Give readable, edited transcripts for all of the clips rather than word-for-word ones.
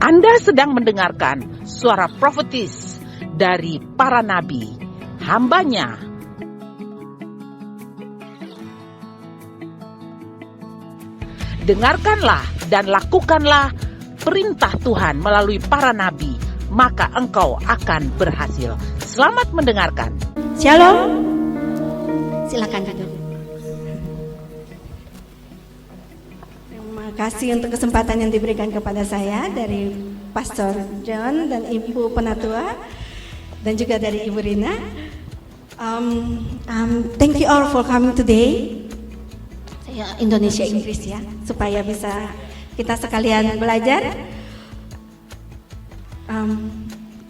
Anda sedang mendengarkan suara profetis dari para nabi, hambanya. Dengarkanlah dan lakukanlah perintah Tuhan melalui para nabi, maka engkau akan berhasil. Selamat mendengarkan. Shalom. Silakan duduk. Terima kasih untuk kesempatan yang diberikan kepada saya dari Pastor John dan Ibu Penatua dan juga dari Ibu Rina. Thank you all for coming today. Indonesia Inggris ya, supaya bisa kita sekalian belajar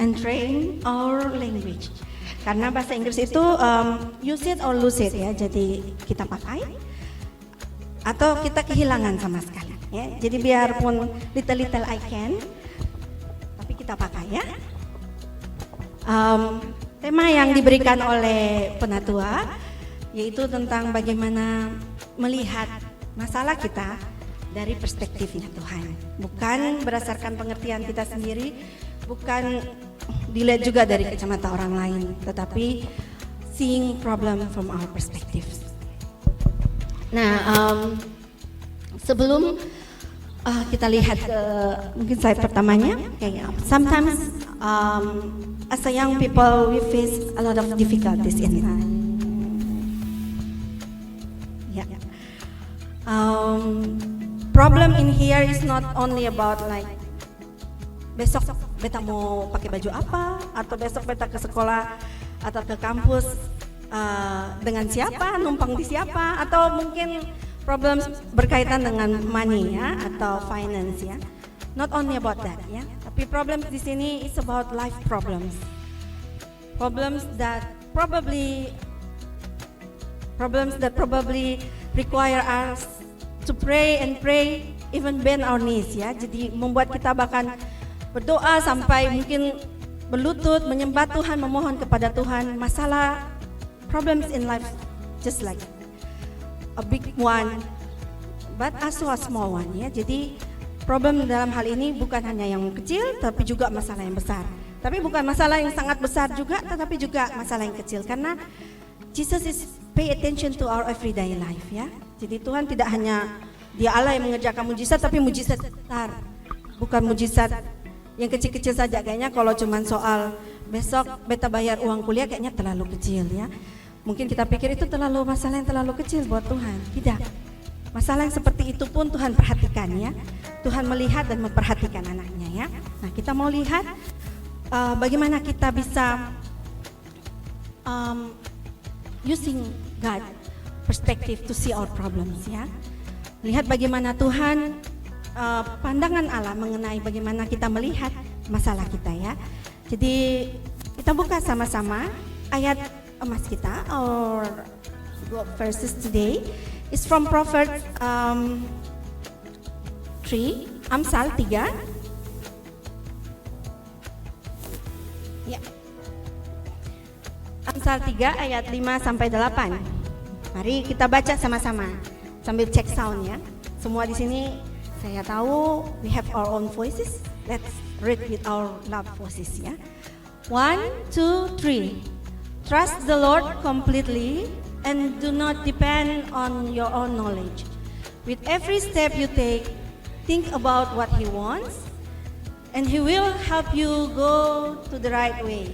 and train our language. Karena bahasa Inggris itu use it or lose it ya, jadi kita pakai atau kita kehilangan sama sekali ya. Jadi biarpun little I can, tapi kita pakai ya. Tema yang diberikan oleh penatua yaitu tentang bagaimana melihat masalah kita dari perspektifnya Tuhan, bukan berdasarkan pengertian kita sendiri, bukan dilihat juga dari kacamata orang lain, tetapi seeing problem from our perspective. Nah, sebelum kita lihat mungkin slide pertamanya, sometimes as a young people we face a lot of difficulties in life. Problem in here is not only about like besok beta mau pakai baju apa, atau besok beta ke sekolah atau ke kampus dengan siapa, numpang di siapa, atau mungkin problem berkaitan dengan money ya atau finance ya. Not only about that ya, tapi problem di sini is about life problems. Problems that probably require us to pray and pray, even bend our knees ya. Jadi membuat kita bahkan berdoa sampai mungkin berlutut, menyembah Tuhan, memohon kepada Tuhan. Masalah problems in life just like a big one, but also a small one ya. Jadi problem dalam hal ini bukan hanya yang kecil, tapi juga masalah yang besar. Tapi bukan masalah yang sangat besar juga, tetapi juga masalah yang kecil. Karena Jesus is pay attention to our everyday life ya. Jadi Tuhan tidak hanya Dia Allah yang mengerjakan mujizat, tapi mujizat besar, bukan mujizat yang kecil-kecil saja. Kayaknya kalau cuman soal besok beta bayar uang kuliah kayaknya terlalu kecil ya. Mungkin kita pikir itu masalah yang terlalu kecil buat Tuhan. Tidak. Masalah yang seperti itu pun Tuhan perhatikan ya. Tuhan melihat dan memperhatikan anaknya ya. Nah, kita mau lihat bagaimana kita bisa using God perspective to see our problems ya. Lihat bagaimana Tuhan pandangan Allah mengenai bagaimana kita melihat masalah kita ya. Jadi kita buka sama-sama ayat emas kita, our verses today is from Proverbs 3, Amsal 3. Ya. Amsal 3 ayat 5 sampai 8. Mari kita baca sama-sama sambil cek sound ya. Semua di sini saya tahu we have our own voices. Let's read with our loud voices ya. 1, 2, 3. Trust the Lord completely and do not depend on your own knowledge. With every step you take, think about what He wants, and He will help you go to the right way.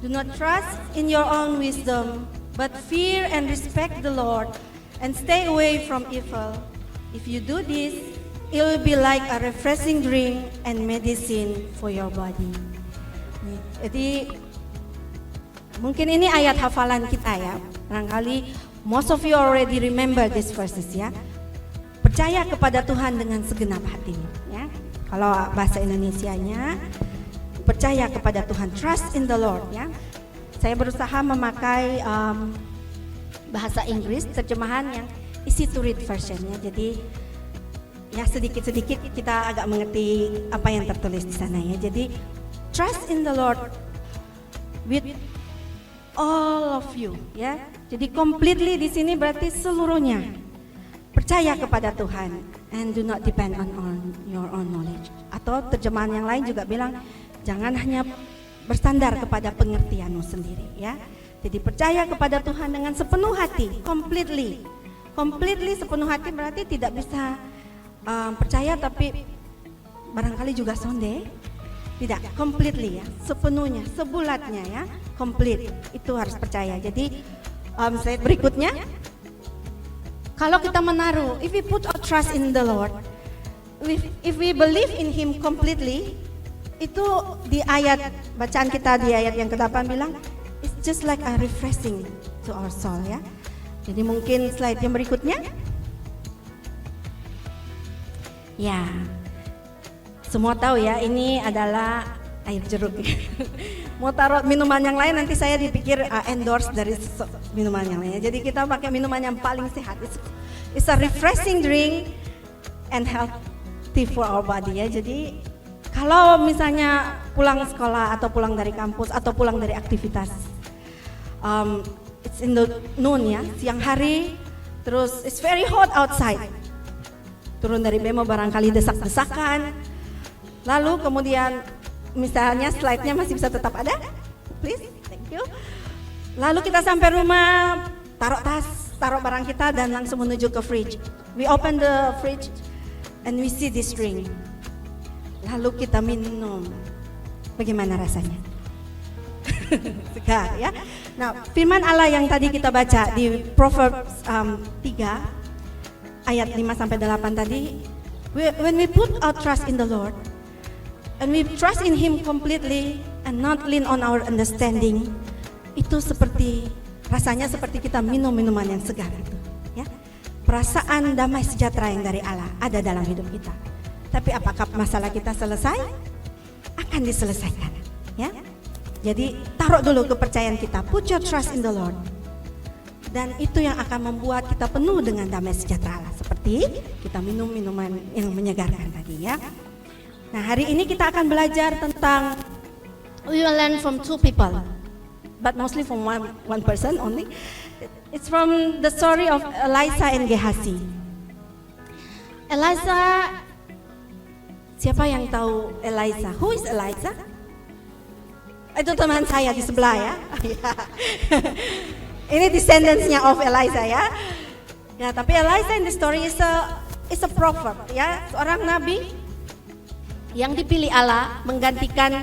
Do not trust in your own wisdom, but fear and respect the Lord, and stay away from evil. If you do this, it will be like a refreshing drink and medicine for your body. Jadi mungkin ini ayat hafalan kita ya. Barangkali most of you already remember these verses ya. Percaya kepada Tuhan dengan segenap hati ya. Kalau bahasa Indonesianya, percaya kepada Tuhan, trust in the Lord ya. Saya berusaha memakai bahasa Inggris terjemahan yang easy to read versionnya. Jadi ya sedikit-sedikit kita agak mengerti apa yang tertulis di sana ya. Jadi trust in the Lord with all of you ya. Jadi completely di sini berarti seluruhnya. percaya kepada Tuhan and do not depend on your own knowledge. Atau terjemahan yang lain juga bilang jangan hanya bersandar kepada pengertianmu sendiri ya. Jadi percaya kepada Tuhan dengan sepenuh hati, completely sepenuh hati berarti tidak bisa percaya tapi barangkali juga sonde. Tidak, completely ya, sepenuhnya, sebulatnya ya, complete. Itu harus percaya. Jadi slide berikutnya. Kalau kita menaruh, if we put our trust in the Lord, if we believe in Him completely, itu di ayat bacaan kita di ayat yang ke-8 bilang, it's just like a refreshing to our soul ya. Jadi mungkin slide yang berikutnya. Ya, semua tahu ya ini adalah air jeruk. Mau taruh minuman yang lain nanti saya dipikir endorse dari minuman yang lain. Jadi kita pakai minuman yang paling sehat. It's a refreshing drink and healthy for our body ya. Jadi kalau misalnya pulang sekolah atau pulang dari kampus atau pulang dari aktivitas, it's in the noon ya, siang hari, terus it's very hot outside. Turun dari bemo barangkali desak-desakan. Lalu kemudian misalnya slide-nya masih bisa tetap ada, please, thank you. Lalu kita sampai rumah, taruh tas, taruh barang kita dan langsung menuju ke fridge. We open the fridge and we see this drink. Lalu kita minum, bagaimana rasanya? Segar ya. Nah, firman Allah yang tadi kita baca di Proverbs 3 ayat 5-8 tadi, when we put our trust in the Lord and we trust in Him completely and not lean on our understanding, itu seperti rasanya seperti kita minum minuman yang segar itu, ya. Perasaan damai sejahtera yang dari Allah ada dalam hidup kita. Tapi apakah masalah kita selesai? Akan diselesaikan, ya. Jadi taruh dulu kepercayaan kita, put your trust in the Lord. Dan itu yang akan membuat kita penuh dengan damai sejahtera Allah. Seperti kita minum minuman yang menyegarkan tadi ya. Nah hari ini kita akan belajar tentang, we will learn from two people, but mostly from one person only. It's from the story of Elisha and Gehazi. Elisha, siapa yang tahu Elisha? Who is Elisha? Itu teman saya di sebelah ya. Ini descendants-nya of Elisha ya. Ya, tapi Elisha in the story is a prophet ya, seorang nabi yang dipilih Allah menggantikan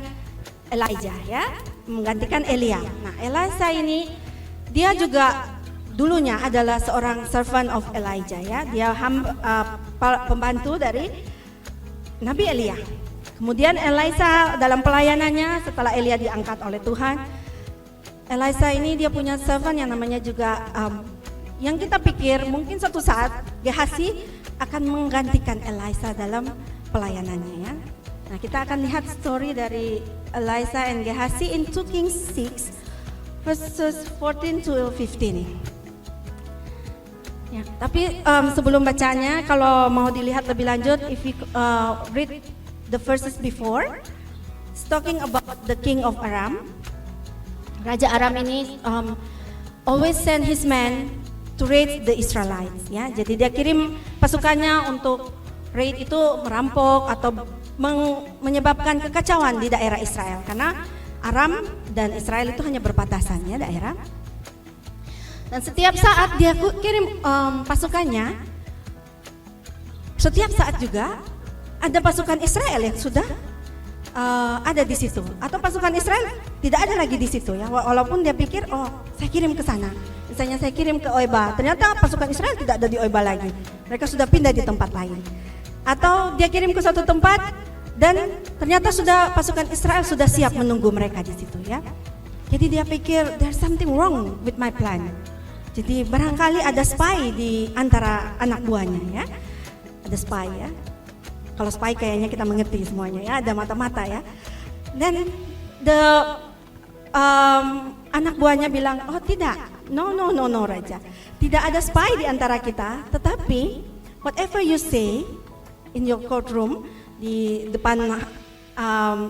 Elijah ya, menggantikan Elia. Nah, Elisha ini dia juga dulunya adalah seorang servant of Elijah ya. Dia pembantu dari Nabi Elia. Kemudian Elisha dalam pelayanannya setelah Elia diangkat oleh Tuhan, Elisha ini dia punya servant yang namanya juga yang kita pikir mungkin suatu saat Gehazi akan menggantikan Elisha dalam pelayanannya ya. Nah, kita akan lihat story dari Elisha and Gehazi in 2 Kings 6 verses 14 to 15. Ya, tapi sebelum bacanya kalau mau dilihat lebih lanjut, if we read the verses before, it's talking about the king of Aram. Raja Aram ini always send his men to raid the Israelites ya. Jadi dia kirim pasukannya untuk raid itu, merampok atau menyebabkan kekacauan di daerah Israel karena Aram dan Israel itu hanya berbatasan ya daerah. Dan setiap saat dia kirim pasukannya, setiap saat juga ada pasukan Israel yang sudah ada di situ, atau pasukan Israel tidak ada lagi di situ ya. Walaupun dia pikir, oh saya kirim ke sana, misalnya saya kirim ke Oeba, ternyata pasukan Israel tidak ada di Oeba lagi, mereka sudah pindah di tempat lain. Atau dia kirim ke suatu tempat dan ternyata sudah pasukan Israel sudah siap menunggu mereka di situ ya. Jadi dia pikir there's something wrong with my plan. Jadi barangkali ada spy di antara anak buahnya ya, ada spy ya. Kalau spy kayaknya kita mengerti semuanya ya, ada mata-mata ya. Dan anak buahnya bilang, oh tidak, no Raja, tidak ada spy di antara kita. Tetapi whatever you say in your courtroom, di depan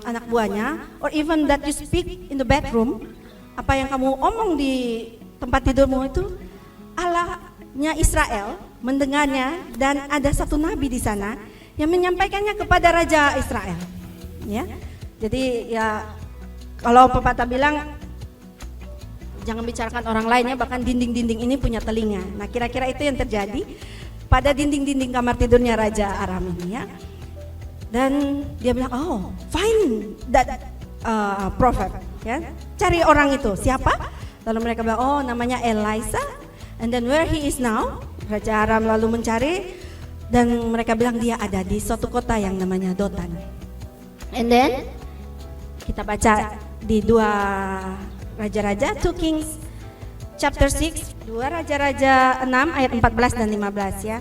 anak buahnya, or even that you speak in the bedroom, apa yang kamu omong di tempat tidurmu itu Allahnya Israel mendengarnya dan ada satu nabi di sana yang menyampaikannya kepada Raja Israel. Ya, jadi ya kalau pepatah bilang jangan bicarakan orang lainnya, bahkan dinding-dinding ini punya telinga. Nah, kira-kira itu yang terjadi pada dinding-dinding kamar tidurnya Raja Aram ini ya. Dan dia bilang, oh, find that prophet, ya, cari orang itu siapa? Lalu mereka bilang, oh, namanya Elisa. And then where he is now? Raja Aram lalu mencari dan mereka bilang dia ada di suatu kota yang namanya Dotan. And then kita baca di 2 Raja-Raja, 2 Kings chapter 6, 2 Raja-Raja 6 ayat 14 dan 15 ya.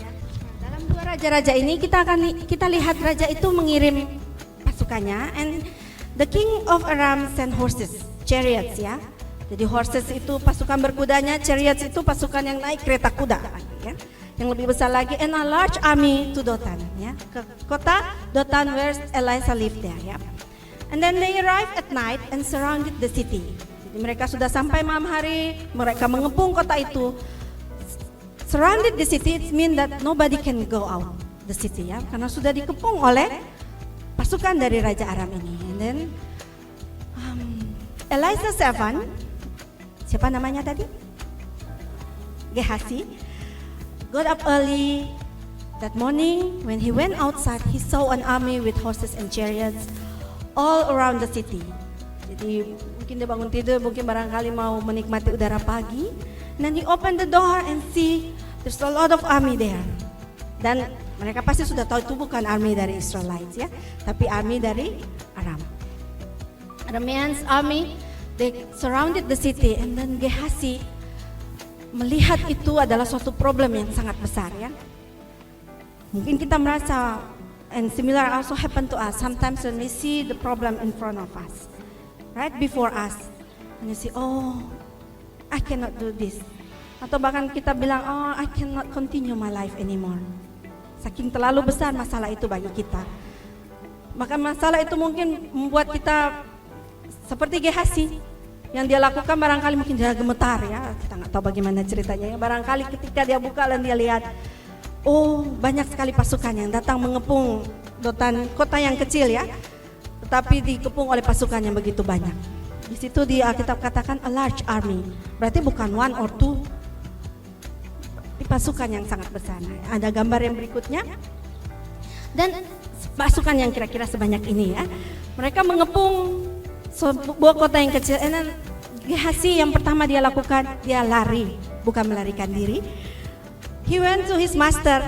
Dalam 2 Raja-Raja ini kita lihat raja itu mengirim pasukannya, and the king of Aram sent horses, chariots ya. Jadi horses itu pasukan berkudanya, chariots itu pasukan yang naik kereta kuda ya. Yang lebih besar lagi, and a large army to Dotan ya. Ke kota Dotan where Elisa lived there ya. And then they arrived at night and surrounded the city. Jadi mereka sudah sampai malam hari, mereka mengepung kota itu. Surrounded the city, it means that nobody can go out the city ya, karena sudah dikepung oleh pasukan dari Raja Aram ini. And then Elisa servant, siapa namanya tadi? Gehazi, got up early that morning. When he went outside, he saw an army with horses and chariots all around the city. Jadi mungkin dia bangun tidur, mungkin barangkali mau menikmati udara pagi. And then he opened the door and see there's a lot of army there. Dan mereka pasti sudah tahu itu bukan army dari Israelites ya, tapi army dari Aram. Arameans army, they surrounded the city, and then Gehazi melihat itu adalah suatu problem yang sangat besar ya. Mungkin kita merasa, and similar also happen to us sometimes when we see the problem in front of us, right before us, and you see, oh, I cannot do this. Atau bahkan kita bilang, oh, I cannot continue my life anymore. Saking terlalu besar masalah itu bagi kita. Maka masalah itu mungkin membuat kita seperti Gehazi. Yang dia lakukan barangkali mungkin dia gemetar ya. Kita nggak tahu bagaimana ceritanya ya. Barangkali ketika dia buka dan dia lihat, oh, banyak sekali pasukan yang datang mengepung Dotan, kota yang kecil ya, tetapi dikepung oleh pasukan yang begitu banyak. Di situ di Alkitab katakan a large army. Berarti bukan 1 or 2. Pasukan yang sangat besar. Ada gambar yang berikutnya. Dan pasukan yang kira-kira sebanyak ini ya. Mereka mengepung sebuah kota yang kecil. Dan Gehazi yang pertama dia lakukan, dia lari, bukan melarikan diri. He went to his master.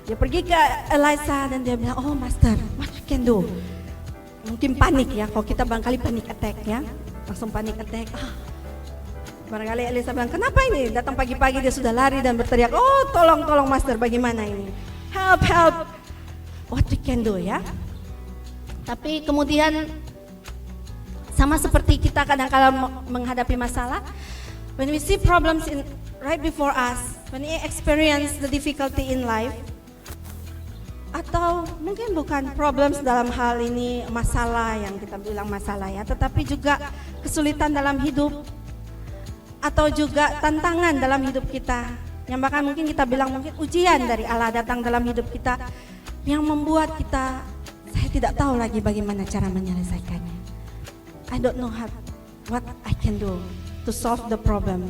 Dia pergi ke Elisa dan dia bilang, oh master, what you can do? Mungkin panik ya, kalau kita barangkali panik attack ya. Langsung panik attack. Barangkali Elisa bilang, kenapa ini? Datang pagi-pagi dia sudah lari dan berteriak, oh tolong master, bagaimana ini? Help, what we can do ya. Tapi kemudian sama seperti kita kadang-kadang menghadapi masalah, when we see problems right before us, when we experience the difficulty in life, atau mungkin bukan problems dalam hal ini masalah yang kita bilang masalah ya, tetapi juga kesulitan dalam hidup, atau juga tantangan dalam hidup kita, yang bahkan mungkin kita bilang mungkin ujian dari Allah datang dalam hidup kita, yang membuat kita, saya tidak tahu lagi bagaimana cara menyelesaikannya. I don't know what I can do to solve the problem.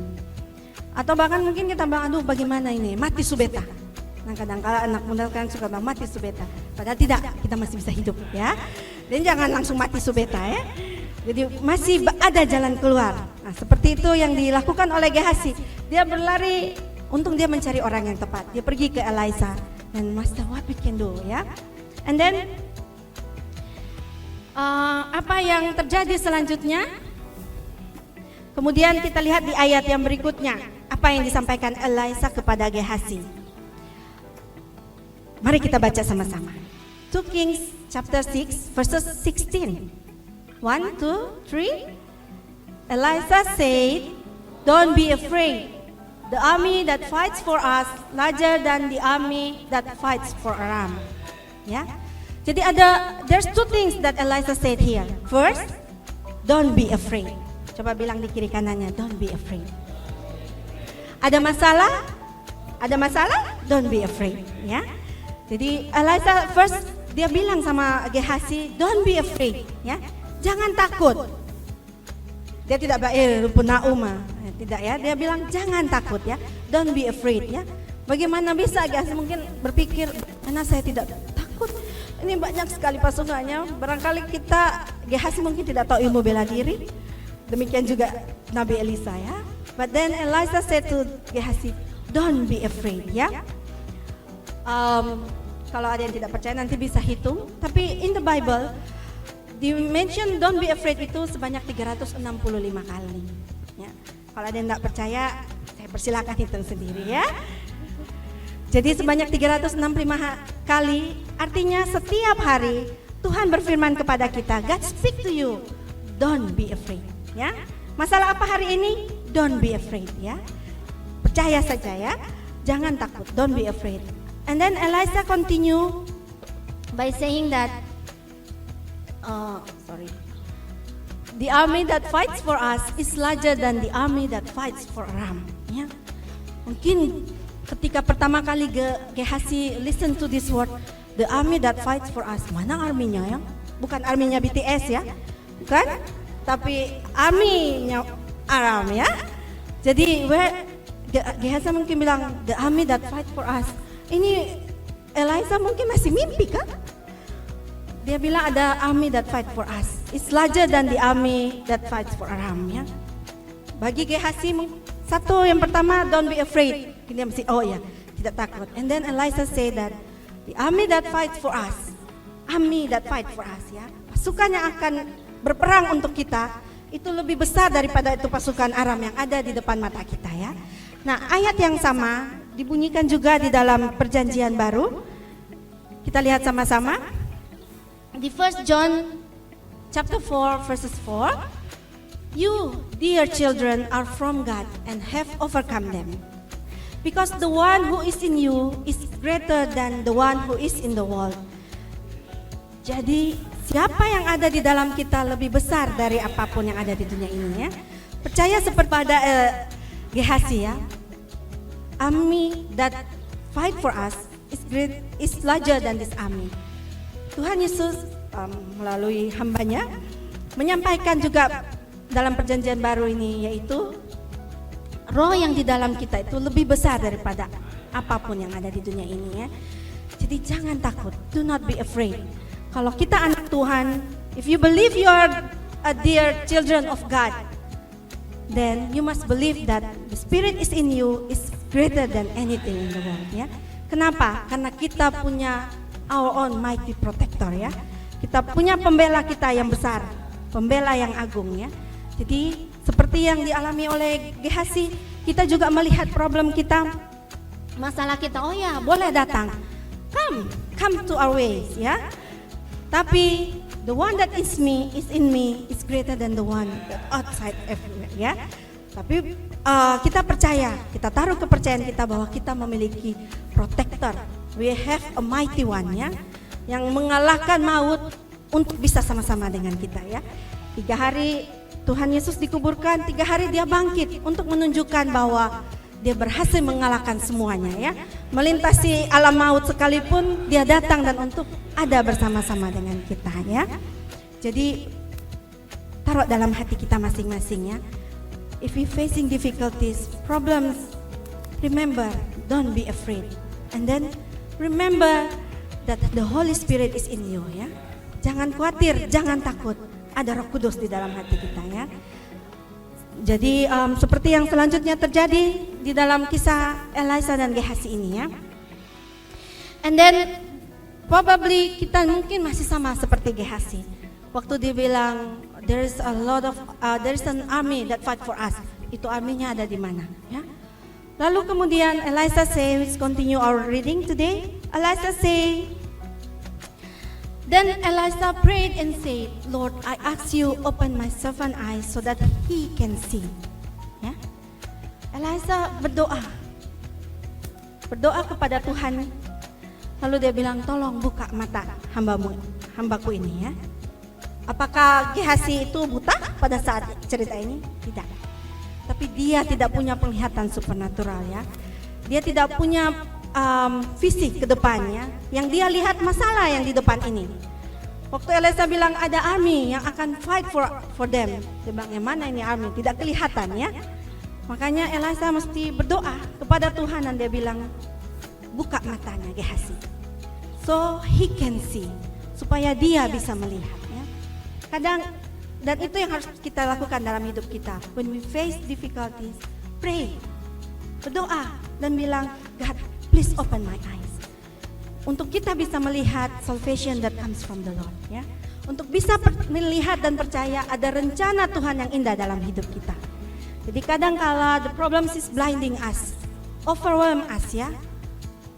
Atau bahkan mungkin kita bilang, aduh bagaimana ini, mati subeta. Nah kadang-kala anak muda kan suka bilang mati subeta, padahal tidak, kita masih bisa hidup ya. Dan jangan langsung mati subeta ya. Jadi masih ada jalan keluar. Nah, seperti itu yang dilakukan oleh Gehazi. Dia berlari, untung dia mencari orang yang tepat. Dia pergi ke Elisa dan master, what we can do ya. And then apa yang terjadi selanjutnya? Kemudian kita lihat di ayat yang berikutnya, apa yang disampaikan Elisa kepada Gehazi. Mari kita baca sama-sama. 2 Kings chapter 6 verses 16. 1, 2, 3. Elisa said, don't be afraid. The army that fights for us larger than the army that fights for Aram. Ya. Jadi there's 2 things that Elisa said here. First, don't be afraid. Coba bilang di kiri kanannya, don't be afraid. Ada masalah, Ada masalah? Don't be afraid, ya. Jadi Elijah first dia bilang sama Gehazi, don't be afraid, ya. Jangan takut. Dia tidak Nauma, tidak ya. Dia bilang jangan takut ya. Don't be afraid ya. Bagaimana bisa Gehazi mungkin berpikir, karena saya tidak takut. Ini banyak sekali pasukannya. Barangkali Gehazi mungkin tidak tahu ilmu bela diri. Demikian juga Nabi Elisa ya. But then Elijah said to Gehazi, don't be afraid ya. Kalau ada yang tidak percaya nanti bisa hitung. Tapi in the Bible, dimention don't be afraid itu sebanyak 365 kali. Ya. Kalau ada yang tidak percaya, saya persilakan hitung sendiri ya. Jadi sebanyak 365 kali, artinya setiap hari Tuhan berfirman kepada kita, God speak to you, don't be afraid. Ya. Masalah apa hari ini? Don't be afraid ya. Percaya saja ya, jangan takut, don't be afraid. And then Elijah continue by saying that, the army that fights for us is larger than the army that fights for Aram. Ya. Mungkin ketika pertama kali Gehazi listen to this word, the army that fights for us, mana arminya ya? Bukan arminya BTS ya, bukan? Tapi arminya Aram ya. Jadi Gehazi mungkin bilang the army that fight for us. Ini Elijah mungkin masih mimpi kan? Dia bilang ada army that fight for us. It's larger than the army that fights for Aram ya. Bagi Gehazi satu yang pertama, don't be afraid. Dia mesti tidak takut. And then Elijah say that the army that fights for us, army that fight for us ya. Pasukan yang akan berperang untuk kita itu lebih besar daripada itu pasukan Aram yang ada di depan mata kita ya. Nah, ayat yang sama dibunyikan juga di dalam Perjanjian Baru. Kita lihat sama-sama. Di 1 John chapter 4 verses 4. You, dear children, are from God and have overcome them. Because the one who is in you is greater than the one who is in the world. Jadi, siapa yang ada di dalam kita lebih besar dari apapun yang ada di dunia ini ya. Percaya seperti pada Gehazi ya. Army that fight for us is larger than this army. Tuhan Yesus melalui hambanya menyampaikan juga dalam Perjanjian Baru ini, yaitu roh yang di dalam kita itu lebih besar daripada apapun yang ada di dunia ini ya. Jadi jangan takut, do not be afraid. Kalau kita anak Tuhan, if you believe you are a dear children of God, then you must believe that the Spirit is in you is greater than anything in the world ya. Kenapa? Karena kita punya our own mighty protector ya. Kita punya pembela kita yang besar, pembela yang agung ya. Jadi seperti yang dialami oleh Gehazi, kita juga melihat problem kita, masalah kita, boleh datang, come to our ways ya. Tapi the one that is in me is greater than the one that outside everywhere ya. Tapi kita percaya, kita taruh kepercayaan kita bahwa kita memiliki protector. We have a mighty one ya, yang mengalahkan maut untuk bisa sama-sama dengan kita ya. 3 hari Tuhan Yesus dikuburkan, 3 hari dia bangkit untuk menunjukkan bahwa dia berhasil mengalahkan semuanya ya. Melintasi alam maut sekalipun dia datang dan untuk ada bersama-sama dengan kita ya. Jadi taruh dalam hati kita masing-masing ya. If we facing difficulties, problems, remember, don't be afraid. And then remember that the Holy Spirit is in you ya. Jangan khawatir, jangan takut. Ada Roh Kudus di dalam hati kita ya. Jadi seperti yang selanjutnya terjadi di dalam kisah Elijah dan Gehazi ini ya. And then probably kita mungkin masih sama seperti Gehazi. Waktu dia bilang there is an army that fight for us. Itu arminya ada di mana ya. Lalu kemudian Elijah says, continue our reading today. Elijah say, then Elijah prayed and said, Lord, I ask you open my servant eyes so that he can see. Ya. Elijah berdoa kepada Tuhan. Lalu dia bilang, tolong buka mata hambaku ini ya. Apakah Gehazi itu buta pada saat cerita ini? Tidak. Tapi dia tidak punya penglihatan supernatural ya. Dia tidak punya visi ke depannya. Yang dia lihat masalah yang di depan ini. Waktu Elisa bilang ada army yang akan fight for them. Dia bilang, yang mana ini army? Tidak kelihatan ya. Makanya Elisa mesti berdoa kepada Tuhan dan dia bilang, buka matanya Gehazi, so he can see, supaya dia bisa melihat ya. Kadang, dan itu yang harus kita lakukan dalam hidup kita. When we face difficulties, pray, berdoa dan bilang, God, please open my eyes. Untuk kita bisa melihat salvation that comes from the Lord ya. Untuk bisa melihat dan percaya ada rencana Tuhan yang indah dalam hidup kita. Jadi kadang kala the problems is blinding us, overwhelm us ya.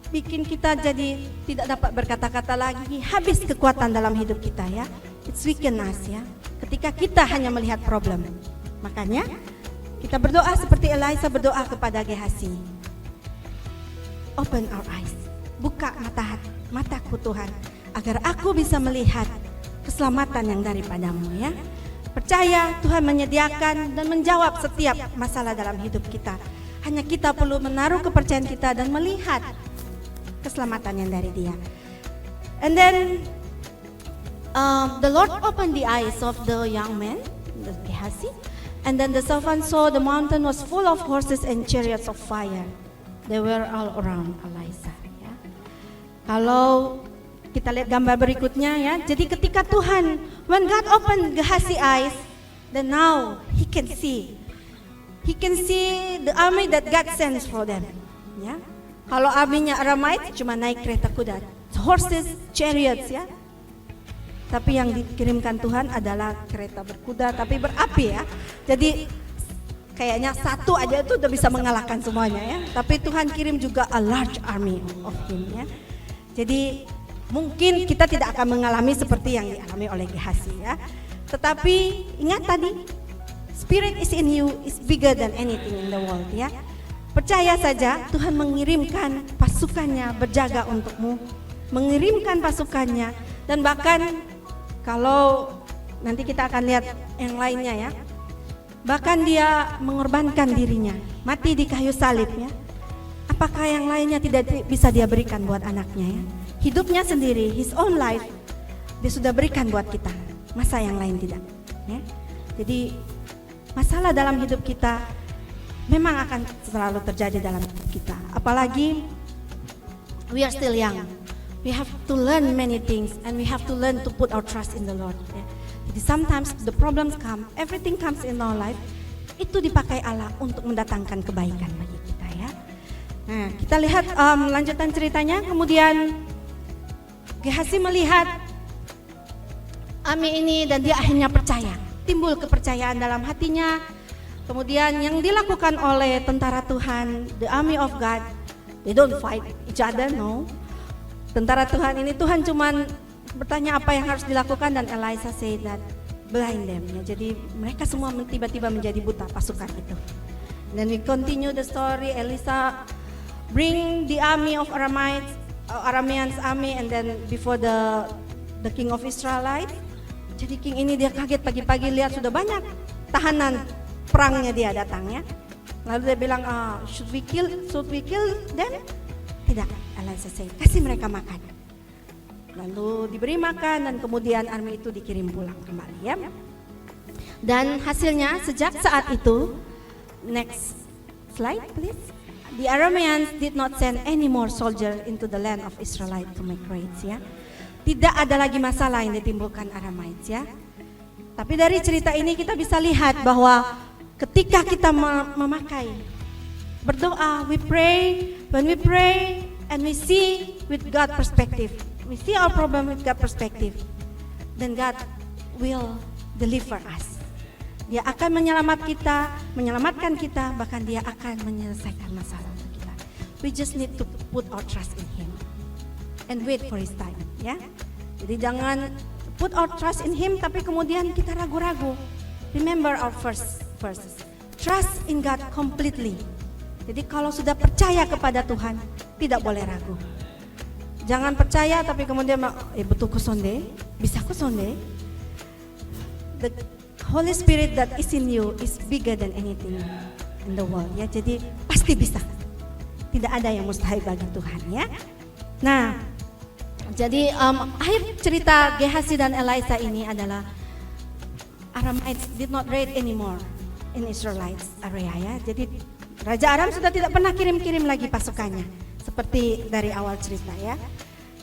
Bikin kita jadi tidak dapat berkata-kata lagi, habis kekuatan dalam hidup kita ya. It's weaken us ya. Ketika kita hanya melihat problem. Makanya kita berdoa seperti Elisa berdoa kepada Gehazi. Open our eyes. Buka mataku Tuhan, agar aku bisa melihat keselamatan yang daripadamu ya. Percaya Tuhan menyediakan dan menjawab setiap masalah dalam hidup kita. Hanya kita perlu menaruh kepercayaan kita dan melihat keselamatan yang dari Dia. And then the Lord opened the eyes of the young man, the Gehazi, and then the servant saw the mountain was full of horses and chariots of fire. They were all around Elisa. Ya. Kalau kita lihat gambar berikutnya ya. Jadi ketika Tuhan, when God opened Gehazi eyes, then now he can see. He can see the army that God sends for them. Ya. Kalau arminya Aramite cuma naik kereta kuda, horses, chariots ya. Tapi yang dikirimkan Tuhan adalah kereta berkuda tapi berapi ya. Jadi kayaknya satu aja itu udah bisa mengalahkan semuanya ya. Tapi Tuhan kirim juga a large army of him ya. Jadi mungkin kita tidak akan mengalami seperti yang dialami oleh Gehazi ya. Tetapi ingat tadi, Spirit is in you is bigger than anything in the world ya. Percaya saja Tuhan mengirimkan pasukannya berjaga untukmu, mengirimkan pasukannya, dan bahkan kalau nanti kita akan lihat yang lainnya ya. Bahkan dia mengorbankan dirinya, mati di kayu salib ya. Apakah yang lainnya tidak bisa dia berikan buat anaknya ya? Hidupnya sendiri, his own life, dia sudah berikan buat kita. Masa yang lain tidak ya? Jadi masalah dalam hidup kita memang akan selalu terjadi dalam hidup kita. Apalagi we are still young. We have to learn many things and we have to learn to put our trust in the Lord ya. Jadi sometimes the problems come, everything comes in our life. Itu dipakai Allah untuk mendatangkan kebaikan bagi kita ya. Nah, kita lihat lanjutan ceritanya. Kemudian Gehazi melihat army ini dan dia akhirnya percaya. Timbul kepercayaan dalam hatinya. Kemudian yang dilakukan oleh tentara Tuhan, the army of God, they don't fight each other, no. Tentara Tuhan ini, Tuhan cuman bertanya apa yang harus dilakukan dan Elisa say that blind them ya. Jadi mereka semua tiba-tiba menjadi buta pasukan itu. Then we continue the story. Elisa bring the army of Arameans army and then before the king of Israelite. Jadi king ini dia kaget pagi-pagi lihat sudah banyak tahanan perangnya dia datang ya. Lalu dia bilang, should we kill them? Tidak, Elisa say, kasih mereka makan. Lalu diberi makan dan kemudian army itu dikirim pulang kembali ya. Dan hasilnya sejak saat itu, next slide please. The Arameans did not send any more soldiers into the land of Israelite to make raids ya. Tidak ada lagi masalah yang ditimbulkan Aramites ya. Tapi dari cerita ini kita bisa lihat bahwa ketika kita memakai berdoa, we pray, when we pray and we see with God perspective, we see our problem with God perspective, then God will deliver us. Dia akan menyelamatkan kita, bahkan dia akan menyelesaikan masalah untuk kita. We just need to put our trust in Him and wait for His time, ya. Jadi jangan put our trust in Him tapi kemudian kita ragu-ragu. Remember our first verses. Trust in God completely. Jadi kalau sudah percaya kepada Tuhan, tidak boleh ragu. Jangan percaya tapi kemudian betul kusonde, bisa kusonde. The Holy Spirit that is in you is bigger than anything in the world ya. Jadi pasti bisa. tidak ada yang mustahil bagi Tuhan ya. Nah, jadi akhir cerita Gehazi dan Elisha ini adalah Aramites did not raid anymore in Israelites area ya. Jadi Raja Aram sudah tidak pernah kirim-kirim lagi pasukannya seperti dari awal cerita ya.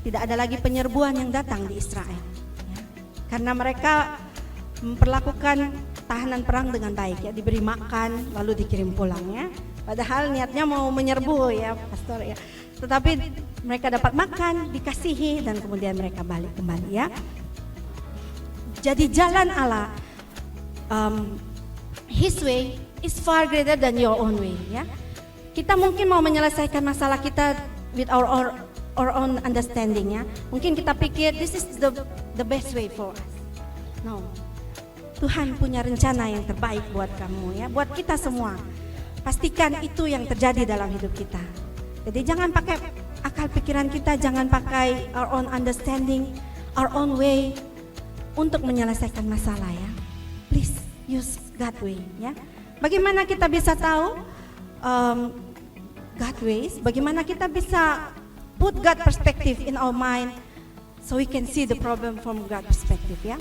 Tidak ada lagi penyerbuan yang datang di Israel ya. Karena mereka memperlakukan tahanan perang dengan baik ya, diberi makan lalu dikirim pulang ya. Padahal niatnya mau menyerbu ya pastor ya. Tetapi mereka dapat makan, dikasihi dan kemudian mereka balik kembali ya. Jadi jalan Allah, His way is far greater than your own way ya. Kita mungkin mau menyelesaikan masalah kita with our own understanding ya. Mungkin kita pikir this is the best way for us. No. Tuhan punya rencana yang terbaik buat kamu ya, buat kita semua. Pastikan itu yang terjadi dalam hidup kita. Jadi jangan pakai akal pikiran kita, jangan pakai our own understanding, our own way untuk menyelesaikan masalah ya. Please use God way ya. Bagaimana kita bisa tahu God ways? Bagaimana kita bisa put God perspective in our mind so we can see the problem from God perspective ya?